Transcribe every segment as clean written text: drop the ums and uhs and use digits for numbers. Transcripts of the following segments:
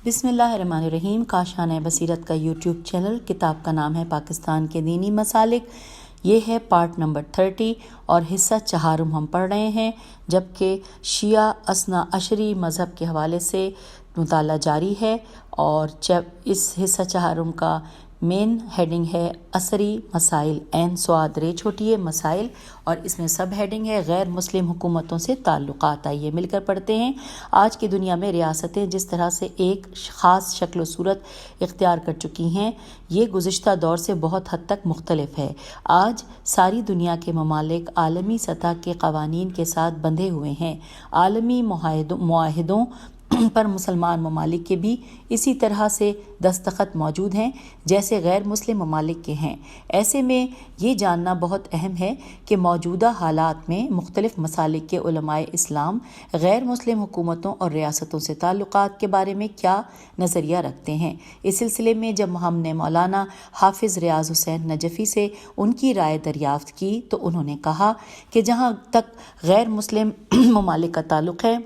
بسم اللہ الرحمن الرحیم۔ کاشانہ بصیرت کا یوٹیوب چینل، کتاب کا نام ہے پاکستان کے دینی مسالک۔ یہ ہے پارٹ نمبر 30 اور حصہ چہارم ہم پڑھ رہے ہیں، جبکہ شیعہ اثنا عشری مذہب کے حوالے سے مطالعہ جاری ہے، اور اس حصہ چہارم کا مین ہیڈنگ ہے عصری مسائل، عین صاد ر چھوٹی ہے مسائل، اور اس میں سب ہیڈنگ ہے غیر مسلم حکومتوں سے تعلقات۔ آئیے مل کر پڑھتے ہیں۔ آج کی دنیا میں ریاستیں جس طرح سے ایک خاص شکل و صورت اختیار کر چکی ہیں، یہ گزشتہ دور سے بہت حد تک مختلف ہے۔ آج ساری دنیا کے ممالک عالمی سطح کے قوانین کے ساتھ بندھے ہوئے ہیں۔ عالمی معاہدوں پر مسلمان ممالک کے بھی اسی طرح سے دستخط موجود ہیں جیسے غیر مسلم ممالک کے ہیں۔ ایسے میں یہ جاننا بہت اہم ہے کہ موجودہ حالات میں مختلف مسالک کے علماء اسلام غیر مسلم حکومتوں اور ریاستوں سے تعلقات کے بارے میں کیا نظریہ رکھتے ہیں۔ اس سلسلے میں جب ہم نے مولانا حافظ ریاض حسین نجفی سے ان کی رائے دریافت کی تو انہوں نے کہا کہ جہاں تک غیر مسلم ممالک کا تعلق ہے،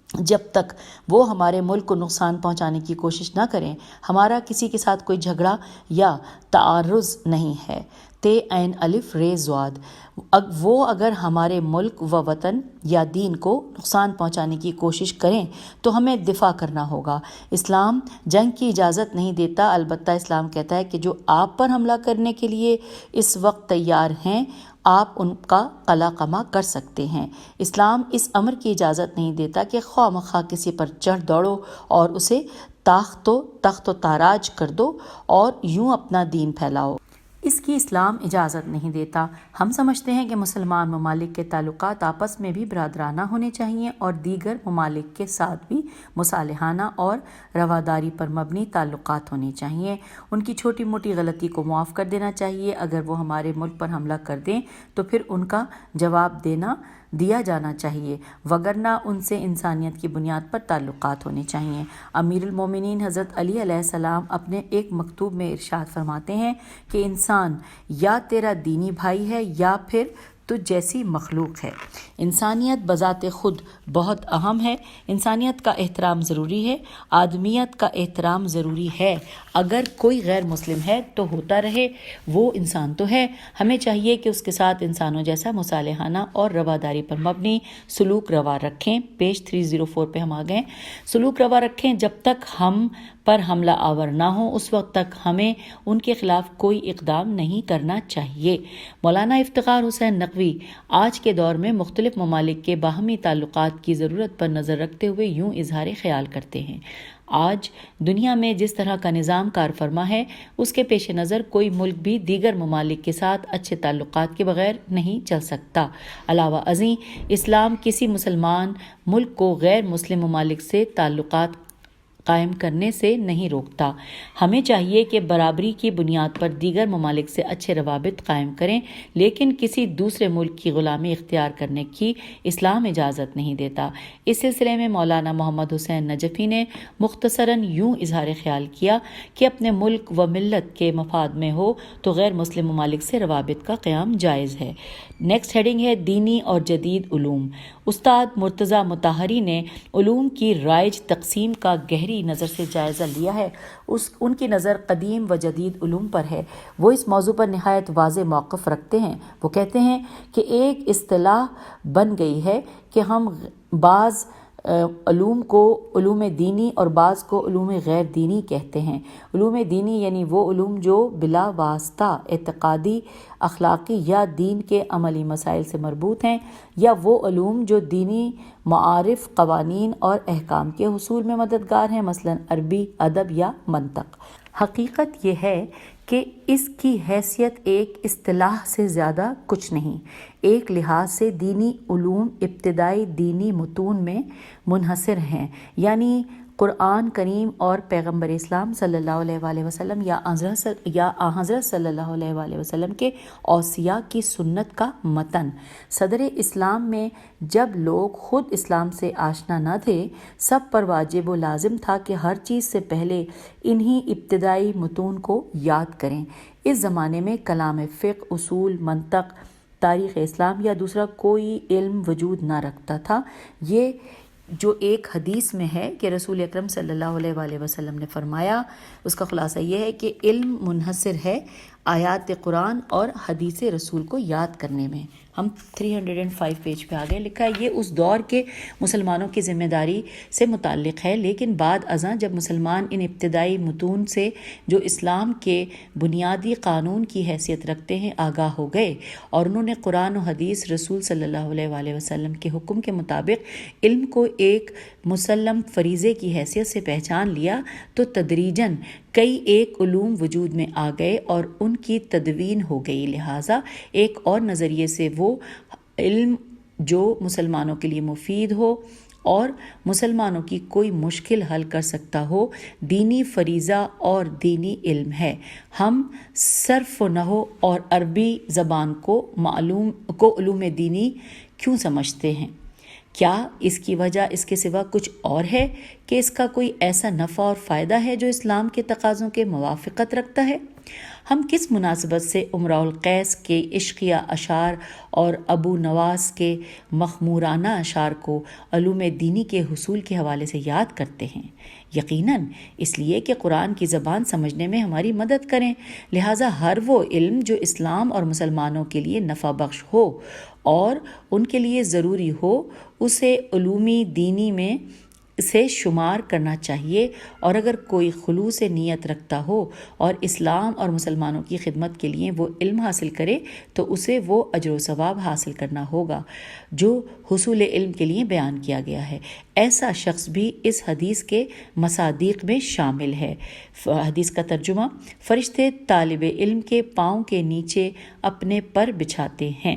جب تک وہ ہمارے ملک کو نقصان پہنچانے کی کوشش نہ کریں، ہمارا کسی کے ساتھ کوئی جھگڑا یا تعارض نہیں ہے۔ تے عین الف ر زواد، وہ اگر ہمارے ملک و وطن یا دین کو نقصان پہنچانے کی کوشش کریں تو ہمیں دفاع کرنا ہوگا۔ اسلام جنگ کی اجازت نہیں دیتا، البتہ اسلام کہتا ہے کہ جو آپ پر حملہ کرنے کے لیے اس وقت تیار ہیں، آپ ان کا قلع قمع کر سکتے ہیں۔ اسلام اس امر کی اجازت نہیں دیتا کہ خواہ مخواہ کسی پر چڑھ دوڑو اور اسے تخت و تاراج کر دو اور یوں اپنا دین پھیلاؤ۔ اس کی اسلام اجازت نہیں دیتا۔ ہم سمجھتے ہیں کہ مسلمان ممالک کے تعلقات آپس میں بھی برادرانہ ہونے چاہیے اور دیگر ممالک کے ساتھ بھی مصالحانہ اور رواداری پر مبنی تعلقات ہونے چاہیے۔ ان کی چھوٹی موٹی غلطی کو معاف کر دینا چاہیے۔ اگر وہ ہمارے ملک پر حملہ کر دیں تو پھر ان کا جواب دیا جانا چاہیے، وگرنہ ان سے انسانیت کی بنیاد پر تعلقات ہونے چاہیے۔ امیر المومنین حضرت علی علیہ السلام اپنے ایک مکتوب میں ارشاد فرماتے ہیں کہ انسان یا تیرا دینی بھائی ہے یا پھر تجھ جیسی مخلوق ہے۔ انسانیت بذات خود بہت اہم ہے۔ انسانیت کا احترام ضروری ہے، آدمیت کا احترام ضروری ہے۔ اگر کوئی غیر مسلم ہے تو ہوتا رہے، وہ انسان تو ہے۔ ہمیں چاہیے کہ اس کے ساتھ انسانوں جیسا مصالحانہ اور رواداری پر مبنی سلوک روا رکھیں۔ پیج 304 پہ ہم آ گئے۔ سلوک روا رکھیں جب تک ہم پر حملہ آور نہ ہو، اس وقت تک ہمیں ان کے خلاف کوئی اقدام نہیں کرنا چاہیے۔ مولانا افتخار حسین نقوی آج کے دور میں مختلف ممالک کے باہمی تعلقات کی ضرورت پر نظر رکھتے ہوئے یوں اظہار خیال کرتے ہیں: آج دنیا میں جس طرح کا نظام کار فرما ہے، اس کے پیش نظر کوئی ملک بھی دیگر ممالک کے ساتھ اچھے تعلقات کے بغیر نہیں چل سکتا۔ علاوہ ازیں اسلام کسی مسلمان ملک کو غیر مسلم ممالک سے تعلقات قائم کرنے سے نہیں روکتا۔ ہمیں چاہیے کہ برابری کی بنیاد پر دیگر ممالک سے اچھے روابط قائم کریں، لیکن کسی دوسرے ملک کی غلامی اختیار کرنے کی اسلام اجازت نہیں دیتا۔ اس سلسلے میں مولانا محمد حسین نجفی نے مختصراً یوں اظہار خیال کیا کہ اپنے ملک و ملت کے مفاد میں ہو تو غیر مسلم ممالک سے روابط کا قیام جائز ہے۔ نیکسٹ ہیڈنگ ہے دینی اور جدید علوم۔ استاد مرتضیٰ مطہری نے علوم کی رائج تقسیم کا گہری نظر سے جائزہ لیا ہے۔ ان کی نظر قدیم و جدید علوم پر ہے۔ وہ اس موضوع پر نہایت واضح موقف رکھتے ہیں۔ وہ کہتے ہیں کہ ایک اصطلاح بن گئی ہے کہ ہم بعض علوم کو علوم دینی اور بعض کو علوم غیر دینی کہتے ہیں۔ علوم دینی یعنی وہ علوم جو بلا واسطہ اعتقادی، اخلاقی یا دین کے عملی مسائل سے مربوط ہیں، یا وہ علوم جو دینی معارف، قوانین اور احکام کے حصول میں مددگار ہیں، مثلا عربی، ادب یا منطق۔ حقیقت یہ ہے کہ اس کی حیثیت ایک اصطلاح سے زیادہ کچھ نہیں۔ ایک لحاظ سے دینی علوم ابتدائی دینی متون میں منحصر ہیں، یعنی قرآن کریم اور پیغمبر اسلام صلی اللہ علیہ وآلہ وسلم یا حضرت صلی اللہ علیہ وآلہ وسلم کے اوصیاء کی سنت کا متن۔ صدر اسلام میں جب لوگ خود اسلام سے آشنا نہ تھے، سب پر واجب و لازم تھا کہ ہر چیز سے پہلے انہی ابتدائی متون کو یاد کریں۔ اس زمانے میں کلام فقہ، اصول، منطق، تاریخ اسلام یا دوسرا کوئی علم وجود نہ رکھتا تھا۔ یہ جو ایک حدیث میں ہے کہ رسول اکرم صلی اللہ علیہ وآلہ وسلم نے فرمایا، اس کا خلاصہ یہ ہے کہ علم منحصر ہے آیات قرآن اور حدیث رسول کو یاد کرنے میں۔ ہم 305 پیج پہ آ گئے، لکھا ہے یہ اس دور کے مسلمانوں کی ذمہ داری سے متعلق ہے، لیکن بعد ازاں جب مسلمان ان ابتدائی متون سے جو اسلام کے بنیادی قانون کی حیثیت رکھتے ہیں آگاہ ہو گئے اور انہوں نے قرآن و حدیث رسول صلی اللہ علیہ وآلہ وسلم کے حکم کے مطابق علم کو ایک مسلم فریضے کی حیثیت سے پہچان لیا، تو تدریجاً کئی ایک علوم وجود میں آ گئے اور ان کی تدوین ہو گئی۔ لہٰذا ایک اور نظریے سے وہ علم جو مسلمانوں کے لیے مفید ہو اور مسلمانوں کی کوئی مشکل حل کر سکتا ہو، دینی فریضہ اور دینی علم ہے۔ ہم صرف و نحو اور عربی زبان کو علوم دینی کیوں سمجھتے ہیں؟ کیا اس کی وجہ اس کے سوا کچھ اور ہے کہ اس کا کوئی ایسا نفع اور فائدہ ہے جو اسلام کے تقاضوں کے موافقت رکھتا ہے؟ ہم کس مناسبت سے امراء القیس کے عشقیہ اشعار اور ابو نواس کے مخمورانہ اشعار کو علوم دینی کے حصول کے حوالے سے یاد کرتے ہیں؟ یقیناً اس لیے کہ قرآن کی زبان سمجھنے میں ہماری مدد کریں۔ لہٰذا ہر وہ علم جو اسلام اور مسلمانوں کے لیے نفع بخش ہو اور ان کے لیے ضروری ہو، اسے علومی دینی میں سے شمار کرنا چاہیے، اور اگر کوئی خلوص نیت رکھتا ہو اور اسلام اور مسلمانوں کی خدمت کے لیے وہ علم حاصل کرے تو اسے وہ اجر و ثواب حاصل کرنا ہوگا جو حصول علم کے لیے بیان کیا گیا ہے۔ ایسا شخص بھی اس حدیث کے مصادیق میں شامل ہے۔ حدیث کا ترجمہ: فرشتے طالب علم کے پاؤں کے نیچے اپنے پر بچھاتے ہیں۔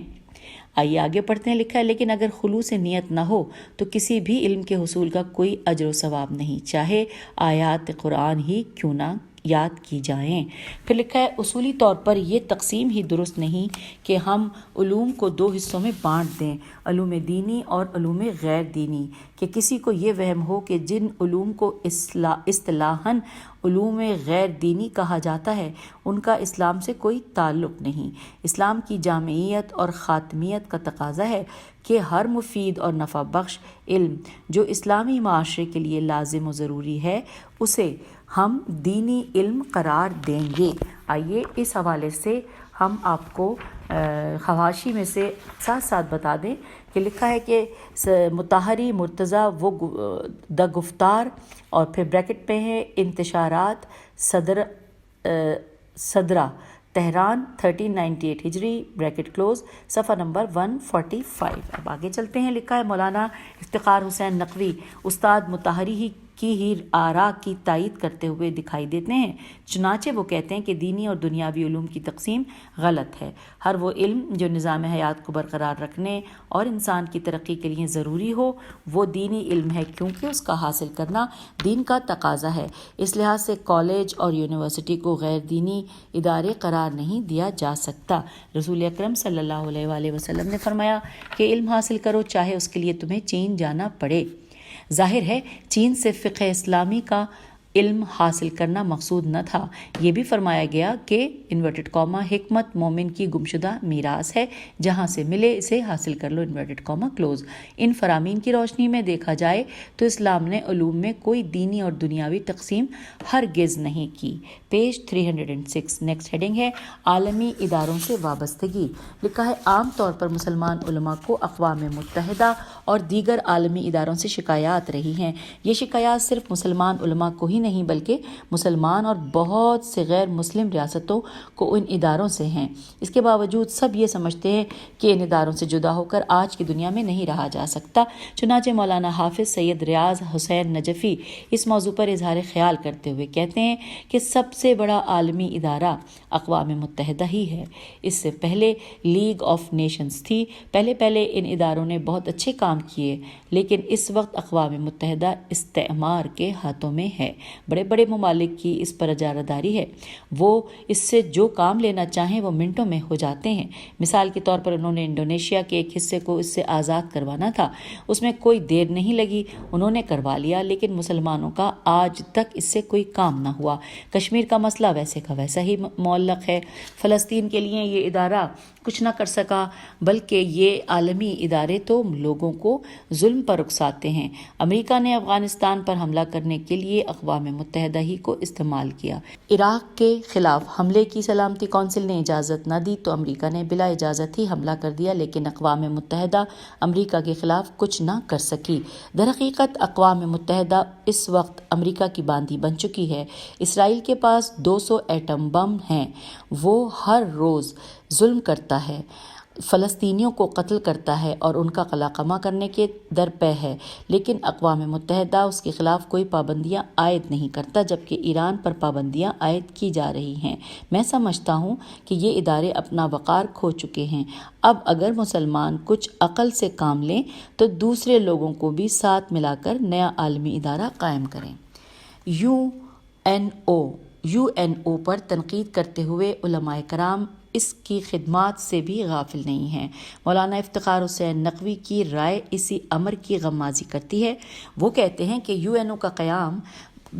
آئیے آگے پڑھتے ہیں۔ لکھا ہے لیکن اگر خلوص نیت نہ ہو تو کسی بھی علم کے حصول کا کوئی اجر و ثواب نہیں، چاہے آیات قرآن ہی کیوں نہ یاد کی جائیں۔ پھر لکھا ہے اصولی طور پر یہ تقسیم ہی درست نہیں کہ ہم علوم کو دو حصوں میں بانٹ دیں، علوم دینی اور علوم غیر دینی، کہ کسی کو یہ وہم ہو کہ جن علوم کو اصطلاحاً علوم غیر دینی کہا جاتا ہے ان کا اسلام سے کوئی تعلق نہیں۔ اسلام کی جامعیت اور خاتمیت کا تقاضا ہے کہ ہر مفید اور نفع بخش علم جو اسلامی معاشرے کے لیے لازم و ضروری ہے اسے ہم دینی علم قرار دیں گے۔ آئیے اس حوالے سے ہم آپ کو حواشی میں سے ساتھ ساتھ بتا دیں کہ لکھا ہے کہ مطہری مرتضیٰ وہ دا گفتار، اور پھر بریکٹ پہ ہے انتشارات صدرہ تہران 1398 ہجری بریکٹ کلوز، صفحہ نمبر 145۔ اب آگے چلتے ہیں۔ لکھا ہے مولانا افتخار حسین نقوی استاد مطہری کی ہی آراء کی تائید کرتے ہوئے دکھائی دیتے ہیں، چنانچہ وہ کہتے ہیں کہ دینی اور دنیاوی علوم کی تقسیم غلط ہے۔ ہر وہ علم جو نظام حیات کو برقرار رکھنے اور انسان کی ترقی کے لیے ضروری ہو وہ دینی علم ہے، کیونکہ اس کا حاصل کرنا دین کا تقاضا ہے۔ اس لحاظ سے کالج اور یونیورسٹی کو غیر دینی ادارے قرار نہیں دیا جا سکتا۔ رسول اکرم صلی اللہ علیہ وآلہ وسلم نے فرمایا کہ علم حاصل کرو چاہے اس کے لیے تمہیں چین جانا پڑے۔ ظاہر ہے چین سے فقہ اسلامی کا علم حاصل کرنا مقصود نہ تھا۔ یہ بھی فرمایا گیا کہ انورٹڈ کاما حکمت مومن کی گمشدہ میراث ہے، جہاں سے ملے اسے حاصل کر لو انورٹڈ کاما کلوز۔ ان فرامین کی روشنی میں دیکھا جائے تو اسلام نے علوم میں کوئی دینی اور دنیاوی تقسیم ہرگز نہیں کی۔ پیج 306 نیکسٹ ہیڈنگ ہے عالمی اداروں سے وابستگی۔ لکھا ہے عام طور پر مسلمان علماء کو اقوام متحدہ اور دیگر عالمی اداروں سے شکایات رہی ہیں۔ یہ شکایات صرف مسلمان علماء کو ہی نہیں بلکہ مسلمان اور بہت سے غیر مسلم ریاستوں کو ان اداروں سے ہیں۔ اس کے باوجود سب یہ سمجھتے ہیں کہ ان اداروں سے جدا ہو کر آج کی دنیا میں نہیں رہا جا سکتا۔ چنانچہ مولانا حافظ سید ریاض حسین نجفی اس موضوع پر اظہار خیال کرتے ہوئے کہتے ہیں کہ سب سے بڑا عالمی ادارہ اقوام متحدہ ہی ہے۔ اس سے پہلے لیگ آف نیشنز تھی۔ پہلے ان اداروں نے بہت اچھے کام کیے، لیکن اس وقت اقوام متحدہ استعمار کے ہاتھوں میں ہے۔ بڑے بڑے ممالک کی اس پر اجارہ ہے، وہ اس سے جو کام لینا چاہیں وہ منٹوں میں ہو جاتے ہیں۔ مثال کے طور پر انہوں نے انڈونیشیا کے ایک حصے کو اس سے آزاد کروانا تھا، اس میں کوئی دیر نہیں لگی، انہوں نے کروا لیا، لیکن مسلمانوں کا آج تک اس سے کوئی کام نہ ہوا۔ کشمیر کا مسئلہ ویسے کا ویسا ہی معلق ہے۔ فلسطین کے لیے یہ ادارہ کچھ نہ کر سکا، بلکہ یہ عالمی ادارے تو لوگوں کو ظلم پر اکساتے ہیں۔ امریکہ نے افغانستان پر حملہ کرنے کے لیے اقوام متحدہ ہی کو استعمال کیا۔ عراق کے خلاف حملے کی سلامتی کونسل نے اجازت نہ دی تو امریکہ نے بلا اجازت ہی حملہ کر دیا، لیکن اقوام متحدہ امریکہ کے خلاف کچھ نہ کر سکی۔ درحقیقت اقوام متحدہ اس وقت امریکہ کی باندھی بن چکی ہے۔ اسرائیل کے پاس 200 ایٹم بم ہیں، وہ ہر روز ظلم کرتا ہے، فلسطینیوں کو قتل کرتا ہے اور ان کا قلاقمہ کرنے کے درپے ہے، لیکن اقوام متحدہ اس کے خلاف کوئی پابندیاں عائد نہیں کرتا، جبکہ ایران پر پابندیاں عائد کی جا رہی ہیں۔ میں سمجھتا ہوں کہ یہ ادارے اپنا وقار کھو چکے ہیں۔ اب اگر مسلمان کچھ عقل سے کام لیں تو دوسرے لوگوں کو بھی ساتھ ملا کر نیا عالمی ادارہ قائم کریں۔ یو این او پر تنقید کرتے ہوئے علماء کرام اس کی خدمات سے بھی غافل نہیں ہیں۔ مولانا افتخار حسین نقوی کی رائے اسی امر کی غمازی کرتی ہے۔ وہ کہتے ہیں کہ یو این او کا قیام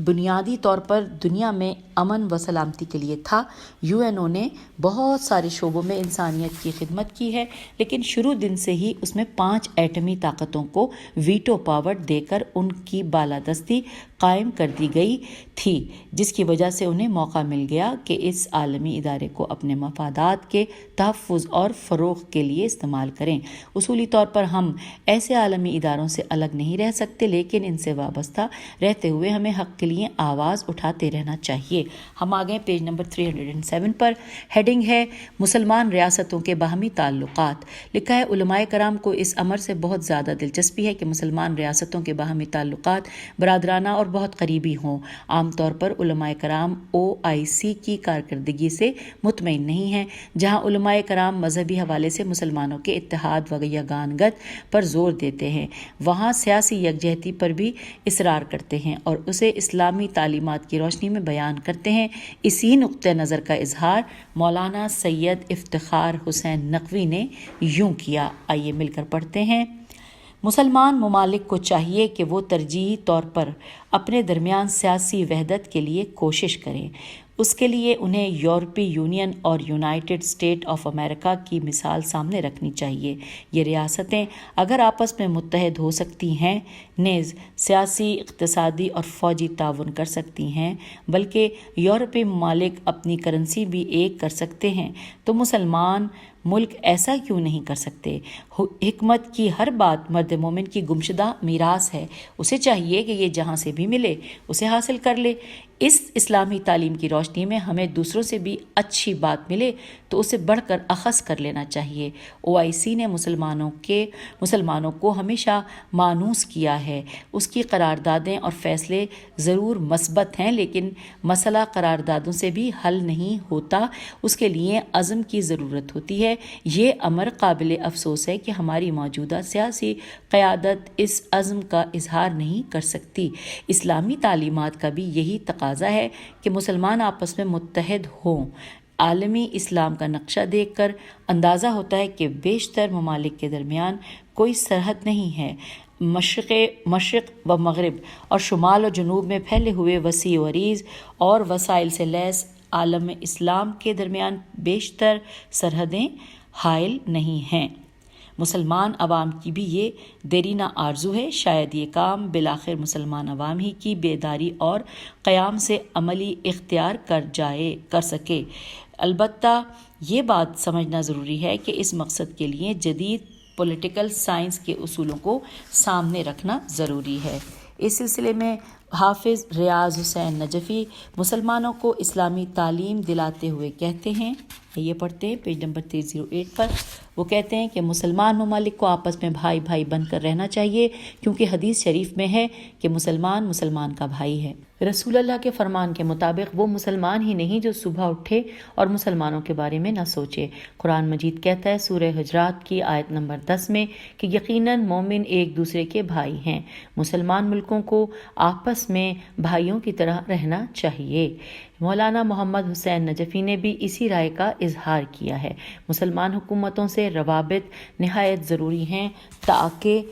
بنیادی طور پر دنیا میں امن و سلامتی کے لیے تھا۔ یو این او نے بہت سارے شعبوں میں انسانیت کی خدمت کی ہے، لیکن شروع دن سے ہی اس میں 5 ایٹمی طاقتوں کو ویٹو پاور دے کر ان کی بالادستی قائم کر دی گئی تھی، جس کی وجہ سے انہیں موقع مل گیا کہ اس عالمی ادارے کو اپنے مفادات کے تحفظ اور فروغ کے لیے استعمال کریں۔ اصولی طور پر ہم ایسے عالمی اداروں سے الگ نہیں رہ سکتے، لیکن ان سے وابستہ رہتے ہوئے ہمیں حق کے لیے آواز اٹھاتے رہنا چاہیے۔ ہم آگئے پیج نمبر 307 پر، ہیڈنگ ہے مسلمان ریاستوں کے باہمی تعلقات۔ لکھا ہے علماء کرام کو اس امر سے بہت زیادہ دلچسپی ہے کہ مسلمان ریاستوں کے باہمی تعلقات برادرانہ اور بہت قریبی ہوں۔ عام طور پر علماء کرام OIC کی کارکردگی سے مطمئن نہیں ہیں۔ جہاں علماء کرام مذہبی حوالے سے مسلمانوں کے اتحاد و یگانگت پر زور دیتے ہیں، وہاں سیاسی یکجہتی پر بھی اصرار کرتے ہیں اور اسے اسلامی تعلیمات کی روشنی میں بیان کرتے ہیں۔ اسی نقطہ نظر کا اظہار مولانا سید افتخار حسین نقوی نے یوں کیا، آئیے مل کر پڑھتے ہیں۔ مسلمان ممالک کو چاہیے کہ وہ ترجیحی طور پر اپنے درمیان سیاسی وحدت کے لیے کوشش کریں۔ اس کے لیے انہیں یورپی یونین اور یونائٹڈ اسٹیٹ آف امریکہ کی مثال سامنے رکھنی چاہیے۔ یہ ریاستیں اگر آپس میں متحد ہو سکتی ہیں، نیز سیاسی، اقتصادی اور فوجی تعاون کر سکتی ہیں، بلکہ یورپی ممالک اپنی کرنسی بھی ایک کر سکتے ہیں، تو مسلمان ملک ایسا کیوں نہیں کر سکتے؟ حکمت کی ہر بات مرد مومن کی گمشدہ میراث ہے، اسے چاہیے کہ یہ جہاں سے بھی ملے اسے حاصل کر لے۔ اس اسلامی تعلیم کی روشنی میں ہمیں دوسروں سے بھی اچھی بات ملے تو اسے بڑھ کر اخذ کر لینا چاہیے۔ OIC نے مسلمانوں کو ہمیشہ مانوس کیا ہے۔ اس کی قراردادیں اور فیصلے ضرور مثبت ہیں، لیکن مسئلہ قراردادوں سے بھی حل نہیں ہوتا، اس کے لیے عزم کی ضرورت ہوتی ہے۔ یہ امر قابل افسوس ہے کہ ہماری موجودہ سیاسی قیادت اس عزم کا اظہار نہیں کر سکتی۔ اسلامی تعلیمات کا بھی یہی تقاضا ہے کہ مسلمان آپس میں متحد ہوں۔ عالمی اسلام کا نقشہ دیکھ کر اندازہ ہوتا ہے کہ بیشتر ممالک کے درمیان کوئی سرحد نہیں ہے۔ مشرق و مغرب اور شمال و جنوب میں پھیلے ہوئے وسیع و عریض اور وسائل سے لیس عالم اسلام کے درمیان بیشتر سرحدیں حائل نہیں ہیں۔ مسلمان عوام کی بھی یہ دیرینہ آرزو ہے۔ شاید یہ کام بالآخر مسلمان عوام ہی کی بیداری اور قیام سے عملی اختیار کر سکے۔ البتہ یہ بات سمجھنا ضروری ہے کہ اس مقصد کے لیے جدید پولیٹیکل سائنس کے اصولوں کو سامنے رکھنا ضروری ہے۔ اس سلسلے میں حافظ ریاض حسین نجفی مسلمانوں کو اسلامی تعلیم دلاتے ہوئے کہتے ہیں، یہ پڑھتے ہیں پیج نمبر 308 پر۔ وہ کہتے ہیں کہ مسلمان ممالک کو آپس میں بھائی بھائی بن کر رہنا چاہیے، کیونکہ حدیث شریف میں ہے کہ مسلمان مسلمان کا بھائی ہے۔ رسول اللہ کے فرمان کے مطابق وہ مسلمان ہی نہیں جو صبح اٹھے اور مسلمانوں کے بارے میں نہ سوچے۔ قرآن مجید کہتا ہے سورہ حجرات کی آیت نمبر 10 میں کہ یقیناً مومن ایک دوسرے کے بھائی ہیں۔ مسلمان ملکوں کو آپس میں بھائیوں کی طرح رہنا چاہیے۔ مولانا محمد حسین نجفی نے بھی اسی رائے کا اظہار کیا ہے۔ مسلمان حکومتوں سے روابط نہایت ضروری ہیں تاکہ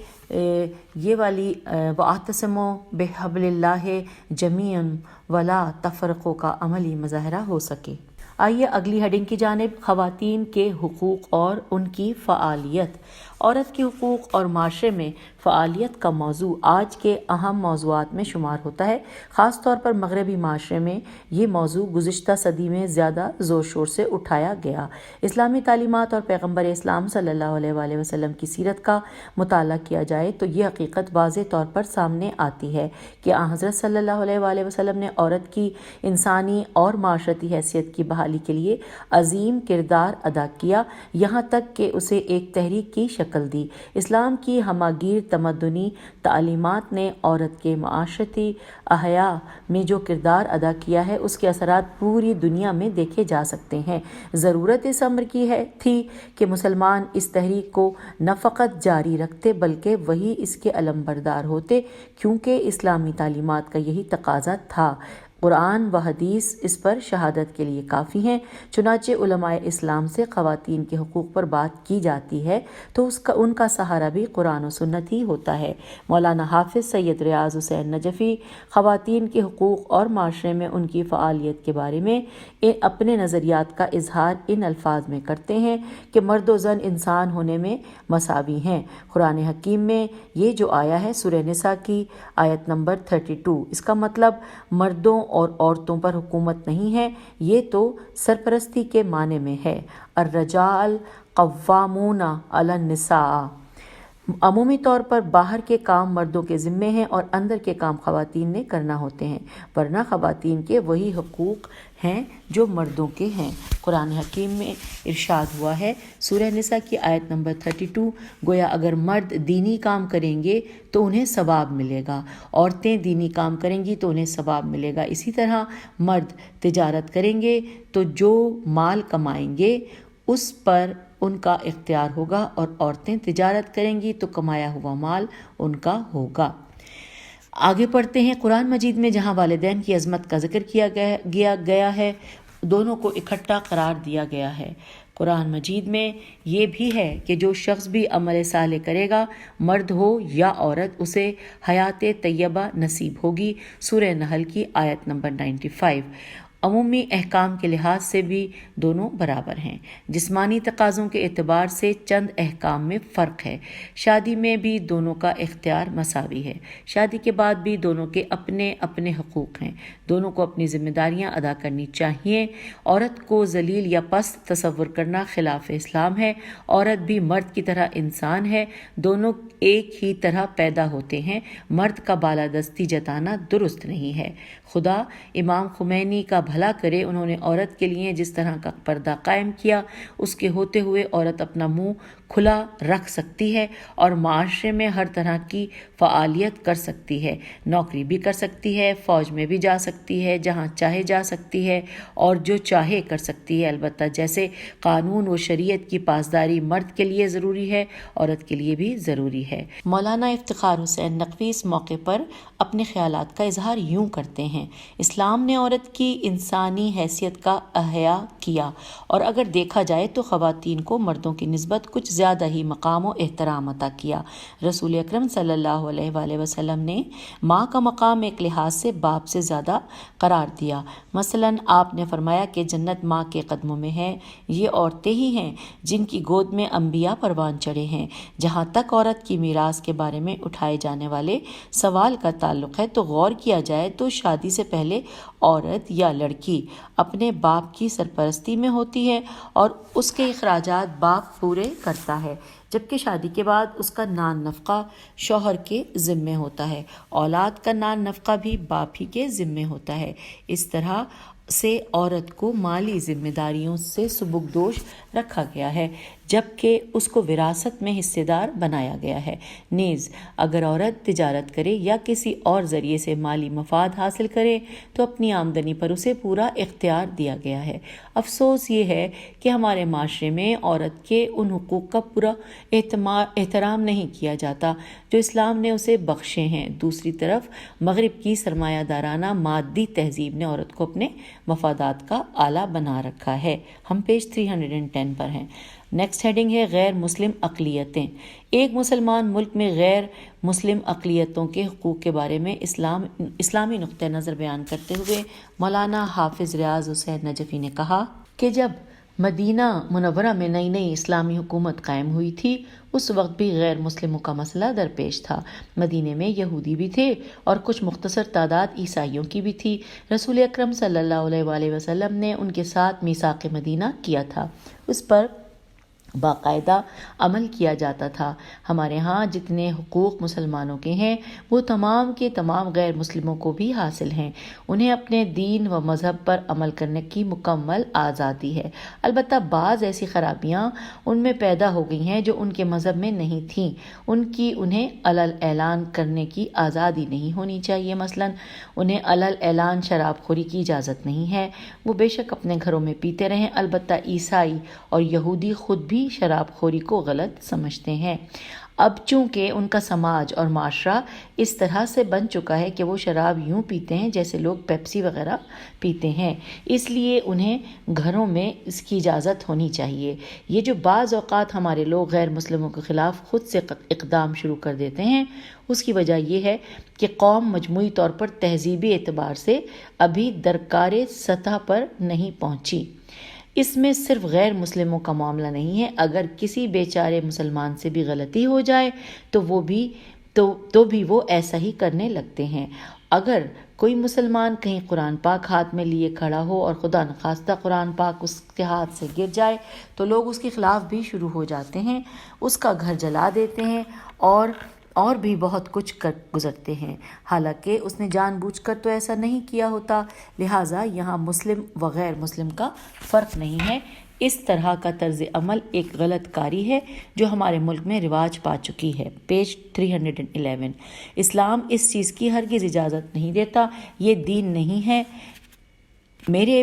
یہ والی وَاعْتَصِمُوا بِحَبْلِ اللَّهِ جَمِيعًا وَلَا تَفَرَّقُوا کا عملی مظاہرہ ہو سکے۔ آئیے اگلی ہیڈنگ کی جانب، خواتین کے حقوق اور ان کی فعالیت۔ عورت کے حقوق اور معاشرے میں فعالیت کا موضوع آج کے اہم موضوعات میں شمار ہوتا ہے۔ خاص طور پر مغربی معاشرے میں یہ موضوع گزشتہ صدی میں زیادہ زور شور سے اٹھایا گیا۔ اسلامی تعلیمات اور پیغمبر اسلام صلی اللہ علیہ وآلہ وسلم کی سیرت کا مطالعہ کیا جائے تو یہ حقیقت واضح طور پر سامنے آتی ہے کہ حضرت صلی اللہ علیہ وآلہ وسلم نے عورت کی انسانی اور معاشرتی حیثیت کی بحالی کے لیے عظیم کردار ادا کیا، یہاں تک کہ اسے ایک تحریک کی شکل دی۔ اسلام کی ہماگیر تمدنی تعلیمات نے عورت کے معاشرتی احیاء میں جو کردار ادا کیا ہے اس کے اثرات پوری دنیا میں دیکھے جا سکتے ہیں۔ ضرورت اس امر کی تھی کہ مسلمان اس تحریک کو نہ فقط جاری رکھتے بلکہ وہی اس کے علمبردار ہوتے، کیونکہ اسلامی تعلیمات کا یہی تقاضا تھا۔ قرآن و حدیث اس پر شہادت کے لیے کافی ہیں۔ چنانچہ علماء اسلام سے خواتین کے حقوق پر بات کی جاتی ہے تو ان کا سہارا بھی قرآن و سنت ہی ہوتا ہے۔ مولانا حافظ سید ریاض حسین نجفی خواتین کے حقوق اور معاشرے میں ان کی فعالیت کے بارے میں اپنے نظریات کا اظہار ان الفاظ میں کرتے ہیں کہ مرد و زن انسان ہونے میں مساوی ہیں۔ قرآن حکیم میں یہ جو آیا ہے سورہ نساء کی آیت نمبر 32، اس کا مطلب مردوں اور عورتوں پر حکومت نہیں ہے، یہ تو سرپرستی کے معنی میں ہے۔ الرجال قوامون علی النساء، عمومی طور پر باہر کے کام مردوں کے ذمے ہیں اور اندر کے کام خواتین نے کرنا ہوتے ہیں، ورنہ خواتین کے وہی حقوق ہیں جو مردوں کے ہیں۔ قرآن حکیم میں ارشاد ہوا ہے سورہ نساء کی آیت نمبر 32، گویا اگر مرد دینی کام کریں گے تو انہیں ثواب ملے گا، عورتیں دینی کام کریں گی تو انہیں ثواب ملے گا۔ اسی طرح مرد تجارت کریں گے تو جو مال کمائیں گے اس پر ان کا اختیار ہوگا، اور عورتیں تجارت کریں گی تو کمایا ہوا مال ان کا ہوگا۔ آگے پڑھتے ہیں، قرآن مجید میں جہاں والدین کی عظمت کا ذکر کیا گیا ہے، دونوں کو اکٹھا قرار دیا گیا ہے۔ قرآن مجید میں یہ بھی ہے کہ جو شخص بھی عمل صالح کرے گا، مرد ہو یا عورت، اسے حیات طیبہ نصیب ہوگی۔ سورہ نحل کی آیت نمبر 95۔ عمومی احکام کے لحاظ سے بھی دونوں برابر ہیں۔ جسمانی تقاضوں کے اعتبار سے چند احکام میں فرق ہے۔ شادی میں بھی دونوں کا اختیار مساوی ہے۔ شادی کے بعد بھی دونوں کے اپنے اپنے حقوق ہیں، دونوں کو اپنی ذمہ داریاں ادا کرنی چاہیے۔ عورت کو ذلیل یا پست تصور کرنا خلاف اسلام ہے۔ عورت بھی مرد کی طرح انسان ہے، دونوں ایک ہی طرح پیدا ہوتے ہیں، مرد کا بالادستی جتانا درست نہیں ہے۔ خدا امام خمینی کا بھلا کرے، انہوں نے عورت کے لیے جس طرح کا پردہ قائم کیا، اس کے ہوتے ہوئے عورت اپنا منہ کھلا رکھ سکتی ہے اور معاشرے میں ہر طرح کی فعالیت کر سکتی ہے، نوکری بھی کر سکتی ہے، فوج میں بھی جا سکتی ہے، جہاں چاہے جا سکتی ہے اور جو چاہے کر سکتی ہے، البتہ جیسے قانون و شریعت کی پاسداری مرد کے لیے ضروری ہے، عورت کے لیے بھی ضروری ہے۔ مولانا افتخار حسین نقوی اس موقع پر اپنے خیالات کا اظہار یوں کرتے ہیں، اسلام نے عورت کی انسانی حیثیت کا احیا کیا، اور اگر دیکھا جائے تو خواتین کو مردوں کی نسبت کچھ زیادہ ہی مقام و احترام عطا کیا۔ رسول اکرم صلی اللہ علیہ وآلہ وسلم نے ماں کا مقام ایک لحاظ سے باپ سے زیادہ قرار دیا۔ مثلاً آپ نے فرمایا کہ جنت ماں کے قدموں میں ہے، یہ عورتیں ہی ہیں جن کی گود میں انبیاء پروان چڑھے ہیں۔ جہاں تک عورت کی میراث کے بارے میں اٹھائے جانے والے سوال کا تعلق ہے تو غور کیا جائے تو شادی سے پہلے عورت یا لڑکی اپنے باپ کی سرپرستی میں ہوتی ہے اور اس کے اخراجات باپ پورے کرتا ہے۔ جبکہ شادی کے بعد اس کا نان نفقہ شوہر کے ذمے ہوتا ہے، اولاد کا نان نفقہ بھی باپ ہی کے ذمے ہوتا ہے۔ اس طرح سے عورت کو مالی ذمہ داریوں سے سبکدوش رکھا گیا ہے، جبکہ اس کو وراثت میں حصے دار بنایا گیا ہے۔ نیز اگر عورت تجارت کرے یا کسی اور ذریعے سے مالی مفاد حاصل کرے تو اپنی آمدنی پر اسے پورا اختیار دیا گیا ہے۔ افسوس یہ ہے کہ ہمارے معاشرے میں عورت کے ان حقوق کا پورا احترام نہیں کیا جاتا جو اسلام نے اسے بخشے ہیں۔ دوسری طرف مغرب کی سرمایہ دارانہ مادی تہذیب نے عورت کو اپنے مفادات کا آلہ بنا رکھا ہے۔ ہم پیج 310 پر ہیں۔ نیکسٹ ہیڈنگ ہے غیر مسلم اقلیتیں۔ ایک مسلمان ملک میں غیر مسلم اقلیتوں کے حقوق کے بارے میں اسلامی نقطہ نظر بیان کرتے ہوئے مولانا حافظ ریاض حسین نجفی نے کہا کہ جب مدینہ منورہ میں نئی نئی اسلامی حکومت قائم ہوئی تھی اس وقت بھی غیر مسلموں کا مسئلہ درپیش تھا۔ مدینے میں یہودی بھی تھے اور کچھ مختصر تعداد عیسائیوں کی بھی تھی۔ رسول اکرم صلی اللہ علیہ وآلہ وسلم نے ان کے ساتھ میثاق مدینہ کیا تھا، اس پر باقاعدہ عمل کیا جاتا تھا۔ ہمارے ہاں جتنے حقوق مسلمانوں کے ہیں وہ تمام کے تمام غیر مسلموں کو بھی حاصل ہیں۔ انہیں اپنے دین و مذہب پر عمل کرنے کی مکمل آزادی ہے۔ البتہ بعض ایسی خرابیاں ان میں پیدا ہو گئی ہیں جو ان کے مذہب میں نہیں تھیں۔ انہیں علل اعلان کرنے کی آزادی نہیں ہونی چاہیے۔ مثلاً انہیں علل اعلان شراب خوری کی اجازت نہیں ہے۔ وہ بے شک اپنے گھروں میں پیتے رہیں، البتہ عیسائی اور یہودی خود بھی شراب خوری کو غلط سمجھتے ہیں۔ اب چونکہ ان کا سماج اور معاشرہ اس طرح سے بن چکا ہے کہ وہ شراب یوں پیتے ہیں جیسے لوگ پیپسی وغیرہ پیتے ہیں، اس لیے انہیں گھروں میں اس کی اجازت ہونی چاہیے۔ یہ جو بعض اوقات ہمارے لوگ غیر مسلموں کے خلاف خود سے اقدام شروع کر دیتے ہیں، اس کی وجہ یہ ہے کہ قوم مجموعی طور پر تہذیبی اعتبار سے ابھی درکار سطح پر نہیں پہنچی۔ اس میں صرف غیر مسلموں کا معاملہ نہیں ہے، اگر کسی بیچارے مسلمان سے بھی غلطی ہو جائے تو بھی وہ ایسا ہی کرنے لگتے ہیں۔ اگر کوئی مسلمان کہیں قرآن پاک ہاتھ میں لیے کھڑا ہو اور خدا نخواستہ قرآن پاک اس کے ہاتھ سے گر جائے تو لوگ اس کے خلاف بھی شروع ہو جاتے ہیں، اس کا گھر جلا دیتے ہیں اور بھی بہت کچھ کر گزرتے ہیں، حالانکہ اس نے جان بوجھ کر تو ایسا نہیں کیا ہوتا۔ لہٰذا یہاں مسلم و غیر مسلم کا فرق نہیں ہے۔ اس طرح کا طرز عمل ایک غلط کاری ہے جو ہمارے ملک میں رواج پا چکی ہے۔ پیج 311۔ اسلام اس چیز کی ہرگز اجازت نہیں دیتا، یہ دین نہیں ہے۔ میرے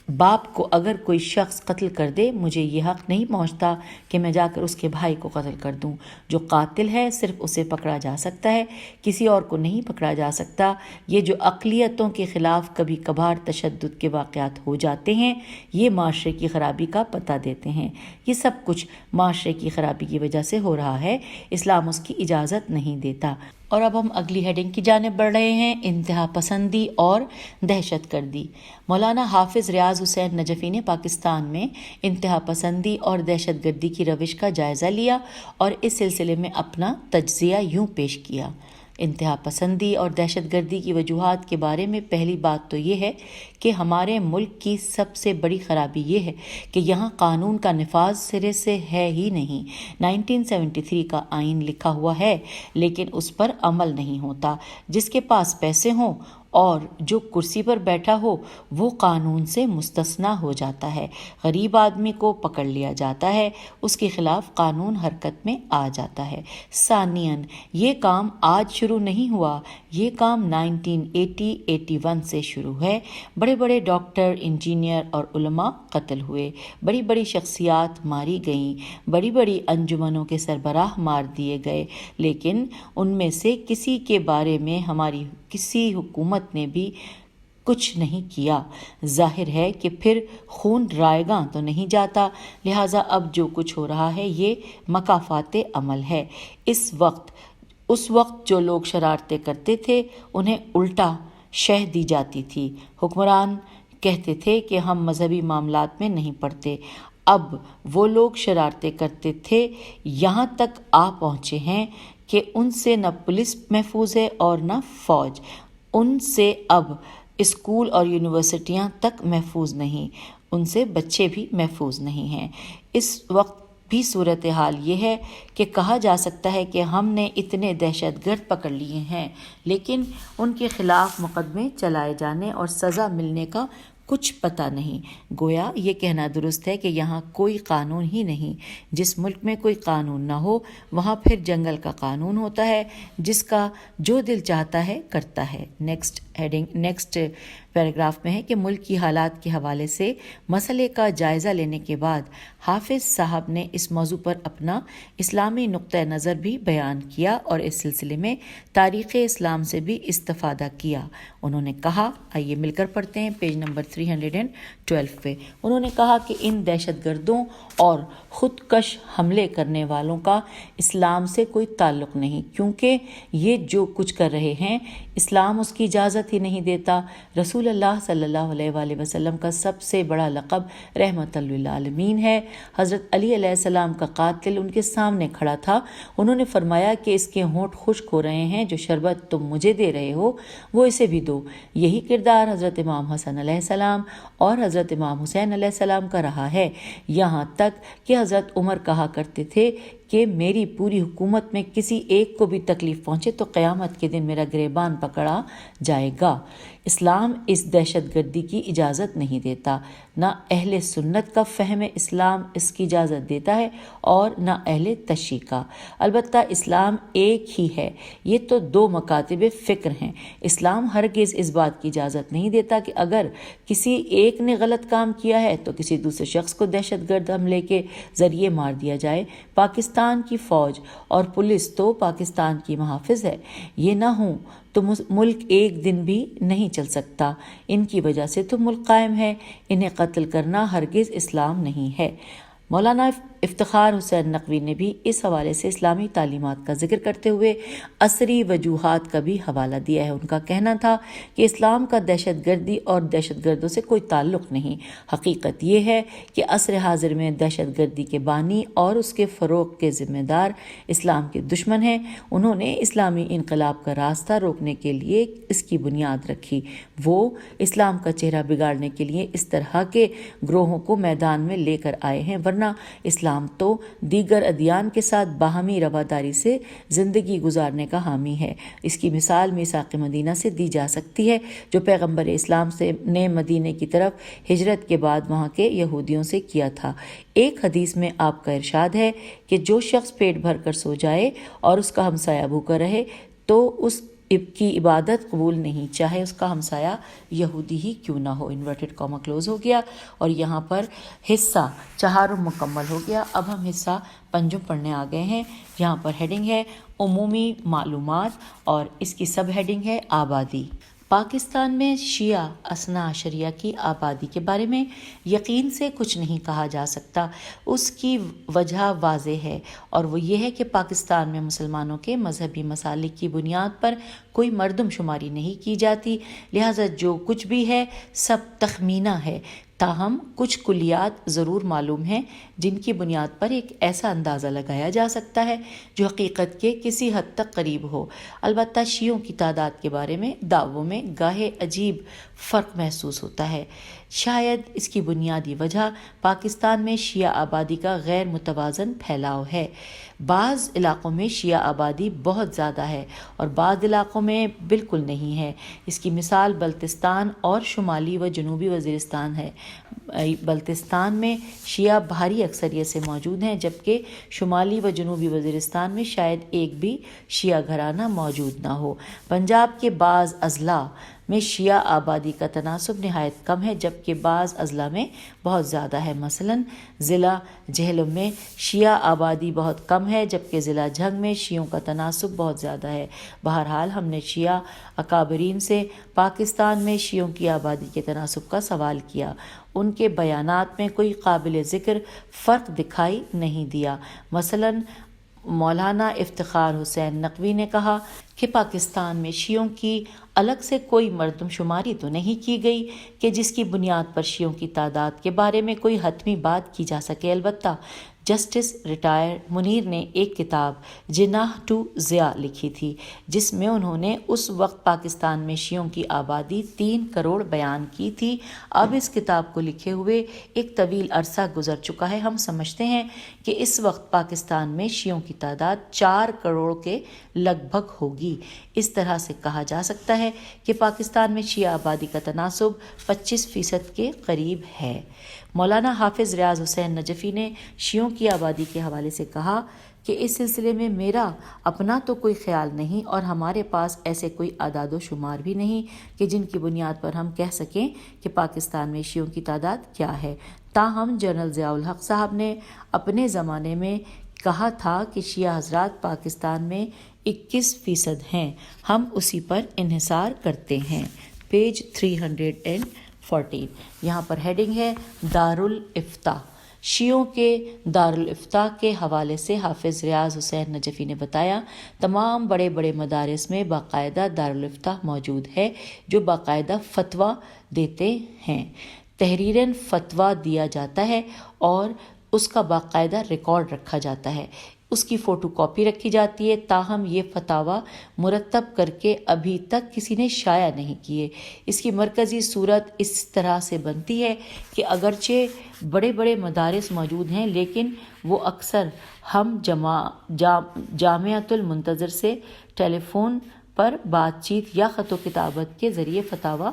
باپ کو اگر کوئی شخص قتل کر دے، مجھے یہ حق نہیں پہنچتا کہ میں جا کر اس کے بھائی کو قتل کر دوں۔ جو قاتل ہے صرف اسے پکڑا جا سکتا ہے، کسی اور کو نہیں پکڑا جا سکتا۔ یہ جو اقلیتوں کے خلاف کبھی کبھار تشدد کے واقعات ہو جاتے ہیں، یہ معاشرے کی خرابی کا پتہ دیتے ہیں۔ یہ سب کچھ معاشرے کی خرابی کی وجہ سے ہو رہا ہے، اسلام اس کی اجازت نہیں دیتا۔ اور اب ہم اگلی ہیڈنگ کی جانب بڑھ رہے ہیں، انتہا پسندی اور دہشت گردی۔ مولانا حافظ ریاض حسین نجفی نے پاکستان میں انتہا پسندی اور دہشت گردی کی روش کا جائزہ لیا اور اس سلسلے میں اپنا تجزیہ یوں پیش کیا۔ انتہا پسندی اور دہشت گردی کی وجوہات کے بارے میں پہلی بات تو یہ ہے کہ ہمارے ملک کی سب سے بڑی خرابی یہ ہے کہ یہاں قانون کا نفاذ سرے سے ہے ہی نہیں۔ 1973 کا آئین لکھا ہوا ہے لیکن اس پر عمل نہیں ہوتا۔ جس کے پاس پیسے ہوں اور جو کرسی پر بیٹھا ہو وہ قانون سے مستثنیٰ ہو جاتا ہے، غریب آدمی کو پکڑ لیا جاتا ہے، اس کے خلاف قانون حرکت میں آ جاتا ہے۔ ثانیاً یہ کام آج شروع نہیں ہوا، یہ کام 1980-81 سے شروع ہے۔ بڑے بڑے ڈاکٹر، انجینئر اور علماء قتل ہوئے، بڑی بڑی شخصیات ماری گئیں، بڑی بڑی انجمنوں کے سربراہ مار دیے گئے، لیکن ان میں سے کسی کے بارے میں ہماری کسی حکومت نے بھی کچھ نہیں کیا۔ ظاہر ہے کہ پھر خون رائیگاں تو نہیں جاتا، لہٰذا اب جو کچھ ہو رہا ہے یہ مکافات عمل ہے۔ اس وقت جو لوگ شرارتیں کرتے تھے انہیں الٹا شہ دی جاتی تھی۔ حکمران کہتے تھے کہ ہم مذہبی معاملات میں نہیں پڑتے، اب وہ لوگ شرارتیں کرتے تھے یہاں تک آ پہنچے ہیں کہ ان سے نہ پولیس محفوظ ہے اور نہ فوج، ان سے اب اسکول اور یونیورسٹیاں تک محفوظ نہیں، ان سے بچے بھی محفوظ نہیں ہیں۔ اس وقت بھی صورتحال یہ ہے کہ کہا جا سکتا ہے کہ ہم نے اتنے دہشت گرد پکڑ لیے ہیں، لیکن ان کے خلاف مقدمے چلائے جانے اور سزا ملنے کا کچھ پتہ نہیں۔ گویا یہ کہنا درست ہے کہ یہاں کوئی قانون ہی نہیں۔ جس ملک میں کوئی قانون نہ ہو وہاں پھر جنگل کا قانون ہوتا ہے، جس کا جو دل چاہتا ہے کرتا ہے۔ نیکسٹ پیراگراف میں ہے کہ ملک کی حالات کے حوالے سے مسئلے کا جائزہ لینے کے بعد حافظ صاحب نے اس موضوع پر اپنا اسلامی نقطہ نظر بھی بیان کیا اور اس سلسلے میں تاریخ اسلام سے بھی استفادہ کیا۔ انہوں نے کہا، آئیے مل کر پڑھتے ہیں پیج نمبر 312 پہ۔ انہوں نے کہا کہ ان دہشت گردوں اور خودکش حملے کرنے والوں کا اسلام سے کوئی تعلق نہیں، کیونکہ یہ جو کچھ کر رہے ہیں اسلام اس کی اجازت ہی نہیں دیتا۔ رسول اللہ صلی اللہ علیہ وآلہ وسلم کا سب سے بڑا لقب رحمت للعالمین ہے۔ حضرت علی علیہ السلام کا قاتل ان کے سامنے کھڑا تھا۔ انہوں نے فرمایا کہ اس کے ہونٹ خشک ہو رہے ہیں، جو شربت تم مجھے دے رہے ہو وہ اسے بھی دو۔ یہی کردار حضرت امام حسن علیہ السلام اور حضرت امام حسین علیہ السلام کا رہا ہے، یہاں تک کہ حضرت عمر کہا کرتے تھے کہ میری پوری حکومت میں کسی ایک کو بھی تکلیف پہنچے تو قیامت کے دن میرا گریبان پکڑا جائے گا۔ اسلام اس دہشت گردی کی اجازت نہیں دیتا، نہ اہل سنت کا فہم اسلام اس کی اجازت دیتا ہے اور نہ اہل تشیع کا۔ البتہ اسلام ایک ہی ہے، یہ تو دو مکاتب فکر ہیں۔ اسلام ہرگز اس بات کی اجازت نہیں دیتا کہ اگر کسی ایک نے غلط کام کیا ہے تو کسی دوسرے شخص کو دہشت گرد حملے کے ذریعے مار دیا جائے۔ پاکستان کی فوج اور پولیس تو پاکستان کی محافظ ہے، یہ نہ ہوں تو ملک ایک دن بھی نہیں چل سکتا۔ ان کی وجہ سے تو ملک قائم ہے، انہیں قتل کرنا ہرگز اسلام نہیں ہے۔ مولانا افتخار حسین نقوی نے بھی اس حوالے سے اسلامی تعلیمات کا ذکر کرتے ہوئے عصری وجوہات کا بھی حوالہ دیا ہے۔ ان کا کہنا تھا کہ اسلام کا دہشت گردی اور دہشت گردوں سے کوئی تعلق نہیں۔ حقیقت یہ ہے کہ عصر حاضر میں دہشت گردی کے بانی اور اس کے فروغ کے ذمہ دار اسلام کے دشمن ہیں۔ انہوں نے اسلامی انقلاب کا راستہ روکنے کے لیے اس کی بنیاد رکھی۔ وہ اسلام کا چہرہ بگاڑنے کے لیے اس طرح کے گروہوں کو میدان میں لے کر آئے ہیں، ورنہ اسلام تو دیگر ادیان کے ساتھ باہمی رواداری سے زندگی گزارنے کا حامی ہے۔ اس کی مثال میثاق مدینہ سے دی جا سکتی ہے، جو پیغمبر اسلام نے مدینے کی طرف ہجرت کے بعد وہاں کے یہودیوں سے کیا تھا۔ ایک حدیث میں آپ کا ارشاد ہے کہ جو شخص پیٹ بھر کر سو جائے اور اس کا ہمسایہ بھوکا رہے تو اس کی عبادت قبول نہیں، چاہے اس کا ہمسایہ یہودی ہی کیوں نہ ہو۔ انورٹڈ کاما کلوز ہو گیا اور یہاں پر حصہ چہارم مکمل ہو گیا۔ اب ہم حصہ پنجم پڑھنے آ گئے ہیں۔ یہاں پر ہیڈنگ ہے عمومی معلومات اور اس کی سب ہیڈنگ ہے آبادی۔ پاکستان میں شیعہ اثنا عشریہ کی آبادی کے بارے میں یقین سے کچھ نہیں کہا جا سکتا۔ اس کی وجہ واضح ہے اور وہ یہ ہے کہ پاکستان میں مسلمانوں کے مذہبی مسالک کی بنیاد پر کوئی مردم شماری نہیں کی جاتی، لہٰذا جو کچھ بھی ہے سب تخمینہ ہے۔ تاہم کچھ کلیات ضرور معلوم ہیں جن کی بنیاد پر ایک ایسا اندازہ لگایا جا سکتا ہے جو حقیقت کے کسی حد تک قریب ہو۔ البتہ شیعوں کی تعداد کے بارے میں دعووں میں گاہے عجیب فرق محسوس ہوتا ہے۔ شاید اس کی بنیادی وجہ پاکستان میں شیعہ آبادی کا غیر متوازن پھیلاؤ ہے۔ بعض علاقوں میں شیعہ آبادی بہت زیادہ ہے اور بعض علاقوں میں بالکل نہیں ہے۔ اس کی مثال بلتستان اور شمالی و جنوبی وزیرستان ہے۔ بلتستان میں شیعہ بھاری اکثریت سے موجود ہیں، جبکہ شمالی و جنوبی وزیرستان میں شاید ایک بھی شیعہ گھرانہ موجود نہ ہو۔ پنجاب کے بعض اضلاع میں شیعہ آبادی کا تناسب نہایت کم ہے، جبکہ بعض اضلاع میں بہت زیادہ ہے۔ مثلاً ضلع جہلم میں شیعہ آبادی بہت کم ہے، جبکہ ضلع جھنگ میں شیعوں کا تناسب بہت زیادہ ہے۔ بہرحال ہم نے شیعہ اکابرین سے پاکستان میں شیعوں کی آبادی کے تناسب کا سوال کیا۔ ان کے بیانات میں کوئی قابل ذکر فرق دکھائی نہیں دیا۔ مثلاً مولانا افتخار حسین نقوی نے کہا کہ پاکستان میں شیعوں کی الگ سے کوئی مردم شماری تو نہیں کی گئی کہ جس کی بنیاد پر شیعوں کی تعداد کے بارے میں کوئی حتمی بات کی جا سکے۔ البتہ جسٹس ریٹائر منیر نے ایک کتاب جناح ٹو ضیاء لکھی تھی جس میں انہوں نے اس وقت پاکستان میں شیعوں کی آبادی 3 کروڑ بیان کی تھی۔ اب اس کتاب کو لکھے ہوئے ایک طویل عرصہ گزر چکا ہے۔ ہم سمجھتے ہیں کہ اس وقت پاکستان میں شیعوں کی تعداد 4 کروڑ کے لگ بھگ ہوگی۔ اس طرح سے کہا جا سکتا ہے کہ پاکستان میں شیعہ آبادی کا تناسب 25% کے قریب ہے۔ مولانا حافظ ریاض حسین نجفی نے شیعوں کی آبادی کے حوالے سے کہا کہ اس سلسلے میں میرا اپنا تو کوئی خیال نہیں اور ہمارے پاس ایسے کوئی اعداد و شمار بھی نہیں کہ جن کی بنیاد پر ہم کہہ سکیں کہ پاکستان میں شیعوں کی تعداد کیا ہے۔ تاہم جنرل ضیاء الحق صاحب نے اپنے زمانے میں کہا تھا کہ شیعہ حضرات پاکستان میں 21% ہیں۔ ہم اسی پر انحصار کرتے ہیں۔ پیج 314، یہاں پر ہیڈنگ ہے دارالافتاء۔ شیعوں کے دارالافتاء کے حوالے سے حافظ ریاض حسین نجفی نے بتایا، تمام بڑے بڑے مدارس میں باقاعدہ دارالافتاء موجود ہے جو باقاعدہ فتویٰ دیتے ہیں۔ تحریراً فتویٰ دیا جاتا ہے اور اس کا باقاعدہ ریکارڈ رکھا جاتا ہے، اس کی فوٹو کاپی رکھی جاتی ہے۔ تاہم یہ فتاویٰ مرتب کر کے ابھی تک کسی نے شائع نہیں کیے۔ اس کی مرکزی صورت اس طرح سے بنتی ہے کہ اگرچہ بڑے بڑے مدارس موجود ہیں لیکن وہ اکثر ہم جامعۃ المنتظر سے ٹیلی فون پر بات چیت یا خط و کتابت کے ذریعے فتاویٰ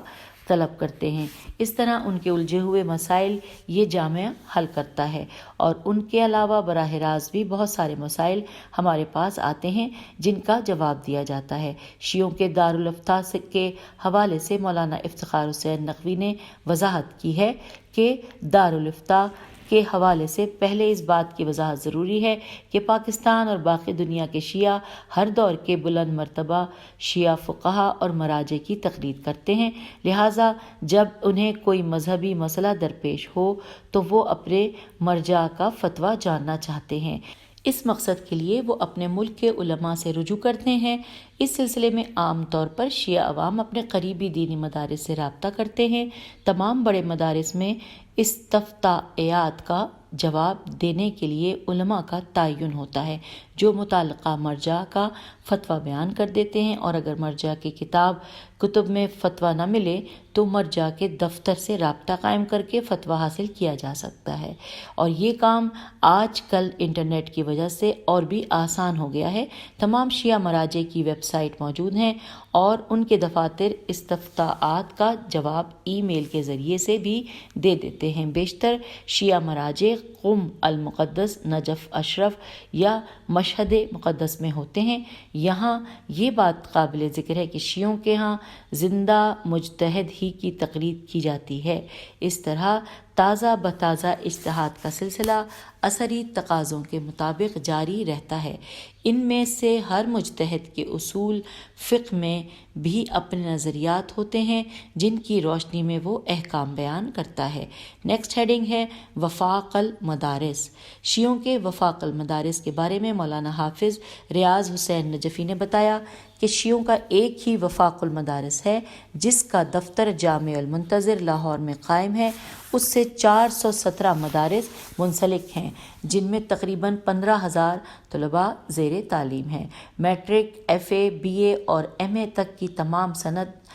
طلب کرتے ہیں۔ اس طرح ان کے الجھے ہوئے مسائل یہ جامعہ حل کرتا ہے، اور ان کے علاوہ براہ راست بھی بہت سارے مسائل ہمارے پاس آتے ہیں جن کا جواب دیا جاتا ہے۔ شیعوں کے دارالافتاء کے حوالے سے مولانا افتخار حسین نقوی نے وضاحت کی ہے کہ دارالافتاء کے حوالے سے پہلے اس بات کی وضاحت ضروری ہے کہ پاکستان اور باقی دنیا کے شیعہ ہر دور کے بلند مرتبہ شیعہ فقہا اور مراجع کی تقلید کرتے ہیں، لہٰذا جب انہیں کوئی مذہبی مسئلہ درپیش ہو تو وہ اپنے مرجع کا فتویٰ جاننا چاہتے ہیں۔ اس مقصد کے لیے وہ اپنے ملک کے علماء سے رجوع کرتے ہیں۔ اس سلسلے میں عام طور پر شیعہ عوام اپنے قریبی دینی مدارس سے رابطہ کرتے ہیں۔ تمام بڑے مدارس میں استفتاءات کا جواب دینے کے لیے علماء کا تعین ہوتا ہے جو متعلقہ مرجع کا فتویٰ بیان کر دیتے ہیں، اور اگر مرجع کی کتب میں فتویٰ نہ ملے تو مرجع کے دفتر سے رابطہ قائم کر کے فتویٰ حاصل کیا جا سکتا ہے، اور یہ کام آج کل انٹرنیٹ کی وجہ سے اور بھی آسان ہو گیا ہے۔ تمام شیعہ مراجع کی ویب سائٹ موجود ہیں اور ان کے دفاتر استفتاءات کا جواب ای میل کے ذریعے سے بھی دے دیتے ہیں۔ بیشتر شیعہ مراجع قم المقدس، نجف اشرف یا مشہد مقدس میں ہوتے ہیں۔ یہاں یہ بات قابل ذکر ہے کہ شیعوں کے ہاں زندہ مجتہد ہی کی تقلید کی جاتی ہے۔ اس طرح تازہ بتازہ اجتہاد کا سلسلہ اثری تقاضوں کے مطابق جاری رہتا ہے۔ ان میں سے ہر مجتہد کے اصول فقہ میں بھی اپنے نظریات ہوتے ہیں جن کی روشنی میں وہ احکام بیان کرتا ہے۔ نیکسٹ ہیڈنگ ہے وفاق المدارس۔ شیعوں کے وفاق المدارس کے بارے میں مولانا حافظ ریاض حسین نجفی نے بتایا کہ شیعوں کا ایک ہی وفاق المدارس ہے جس کا دفتر جامع المنتظر لاہور میں قائم ہے۔ اس سے 417 مدارس منسلک ہیں جن میں تقریباً 15,000 طلباء زیر تعلیم ہیں۔ میٹرک، ایف اے، بی اے اور ایم اے تک کی تمام سندات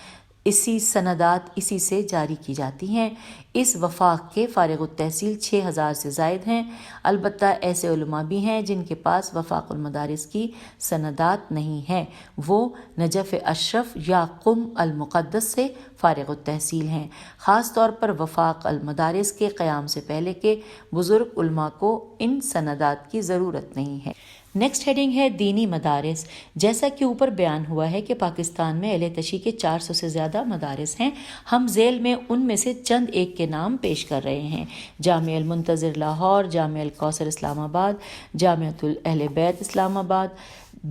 اسی سے جاری کی جاتی ہیں۔ اس وفاق کے فارغ التحصیل 6,000 سے زائد ہیں۔ البتہ ایسے علماء بھی ہیں جن کے پاس وفاق المدارس کی سندات نہیں ہیں، وہ نجف اشرف یا قم المقدس سے فارغ التحصیل ہیں۔ خاص طور پر وفاق المدارس کے قیام سے پہلے کے بزرگ علماء کو ان سندات کی ضرورت نہیں ہے۔ نیکسٹ ہیڈنگ ہے دینی مدارس۔ جیسا کہ اوپر بیان ہوا ہے کہ پاکستان میں اہل تشیع کے 400 سے زیادہ مدارس ہیں۔ ہم ذیل میں ان میں سے چند ایک کے نام پیش کر رہے ہیں: جامع المنتظر لاہور، جامع الکوثر اسلام آباد، جامعۃ اہل بیت اسلام آباد،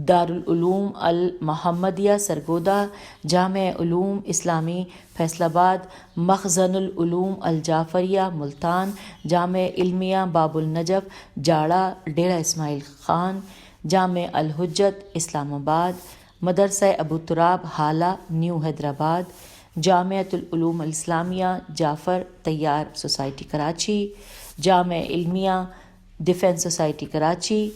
دارالعلوم المحمدیہ سرگودا، جامع علوم اسلامی فیصل آباد، مخزن العلوم الجعفریہ ملتان، جامع علمیہ باب النجف جاڑہ ڈیرہ اسماعیل خان، جامع الحجت اسلام آباد، مدرسہ ابو تراب حالہ نیو حیدرآباد، جامعۃ العلوم الاسلامیہ جعفر طیار سوسائٹی کراچی، جامعہ علمیہ ڈیفنس سوسائٹی کراچی،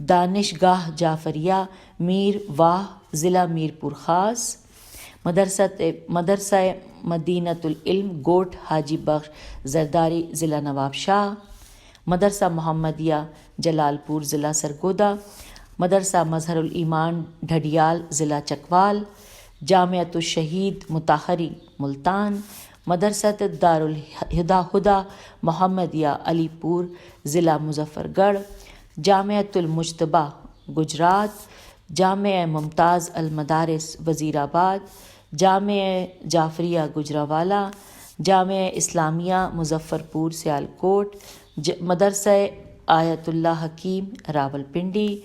دانشگاہ جعفریہ میر واہ ضلع میرپور خاص، مدرسہ مدینۃ العلم گوٹھ حاجی بخش زرداری ضلع نواب شاہ، مدرسہ محمدیہ جلال پور ضلع سرگودا، مدرسہ مظہر الایمان ڈھڈیال ضلع چکوال، جامعۃ الشہید مطہری ملتان، مدرسہ دارالہدیٰ محمدیہ علی پور ضلع مظفر گڑھ، جامعۃ المجتبیٰ گجرات، جامعہ ممتاز المدارس وزیر آباد، جامعہ جعفریہ گوجرانوالہ، جامعہ اسلامیہ مظفر پور سیالکوٹ، مدرسہ آیت اللہ حکیم راولپنڈی،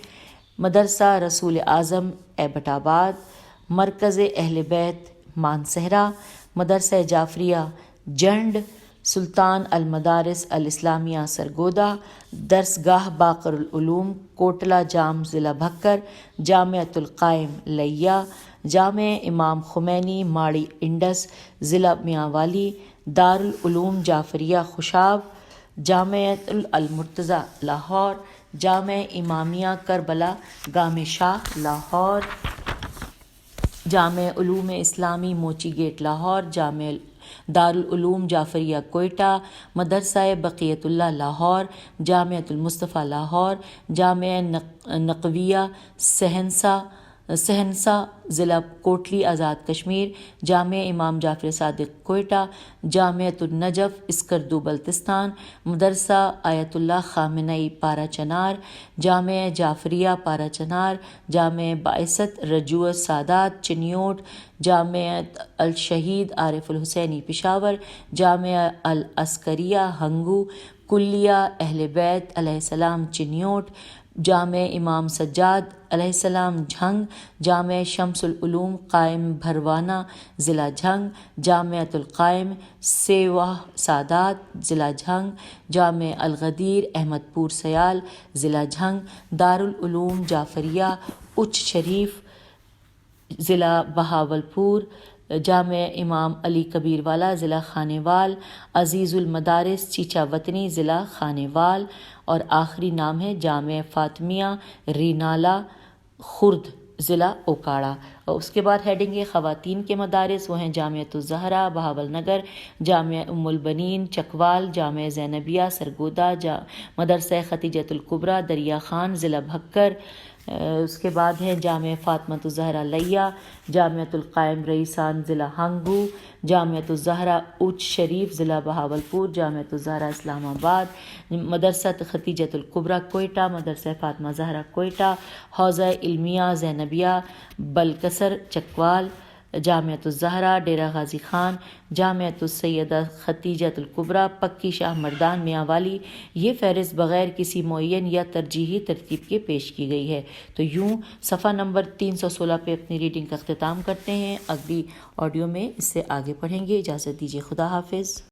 مدرسہ رسول اعظم ایبٹ آباد، مرکز اہل بیت مانسہرہ، مدرسہ جعفریہ جنڈ، سلطان المدارس الاسلامیہ سرگودا، درسگاہ باقر العلوم کوٹلہ جام ضلع بھکر، جامعۃ القائم لیا، جامعہ امام خمینی ماڑی انڈس ضلع میانوالی، دارالعلوم جعفریہ خوشاب، جامعۃ المرتضیٰ لاہور، جامعہ امامیہ کربلا گام شاہ لاہور، جامعہ علوم اسلامی موچی گیٹ لاہور، جامعہ دارالعلوم جعفریہ کوئٹہ، مدرسہ بقیت اللہ لاہور، جامعۃ المصطفیٰ لاہور، جامعہ نقویہ سہنسہ ضلع کوٹلی آزاد کشمیر، جامعہ امام جعفر صادق کوئٹہ، جامعۃ النجف اسکردو بلتستان، مدرسہ آیت اللہ خامنئی پارا چنار، جامعہ جعفریہ پارا چنار، جامعہ بعثت رجوع سادات چنیوٹ، جامعہ الشہید عارف الحسینی پشاور، جامعہ العسکریہ ہنگو، کلیہ اہل بیت علیہ السلام چنیوٹ، جامعہ امام سجاد علیہ السلام جھنگ، جامعہ شمس العلوم قائم بھروانہ ضلع جھنگ، جامعۃ القائم سیواح سادات ضلع جھنگ، جامعہ الغدیر احمد پور سیال ضلع جھنگ، دارالعلوم جعفریہ اچ شریف ضلع بہاولپور، جامعہ امام علی کبیر والا ضلع خانیوال، عزیز المدارس چیچا وطنی ضلع خانیوال، اور آخری نام ہے جامعہ فاطمیہ رینالہ خرد ضلع اوکاڑا۔ اور اس کے بعد ہیڈنگ ہے خواتین کے مدارس، وہ ہیں جامعۃ الزہرا بہاول نگر، جامعہ ام البنین چکوال، جامعہ زینبیہ سرگودا، مدرسہ ختیجۃ الکبریٰ دریا خان ضلع بھکر، اس کے بعد ہے جامعہ فاطمۃ الزہرا لیا، جامعۃ القائم رئیسان ضلع ہنگو، جامعۃ الزہرا اچ شریف ضلع بہاولپور، جامعۃ الزہرا اسلام آباد، مدرسہ ختیجۃ الکبریٰ کوئٹہ، مدرسہ فاطمہ زہرا کوئٹہ، حوزہ علمیہ زینبیہ بلکسر چکوال، جامعۃ الزہرا ڈیرہ غازی خان، جامعۃ السیدہ ختیجۃ الکبریٰ پکی شاہ مردان میانوالی۔ یہ فہرست بغیر کسی معین یا ترجیحی ترتیب کے پیش کی گئی ہے۔ تو یوں صفحہ نمبر 316 پہ اپنی ریڈنگ کا اختتام کرتے ہیں۔ اگلی آڈیو میں اس سے آگے پڑھیں گے۔ اجازت دیجیے، خدا حافظ۔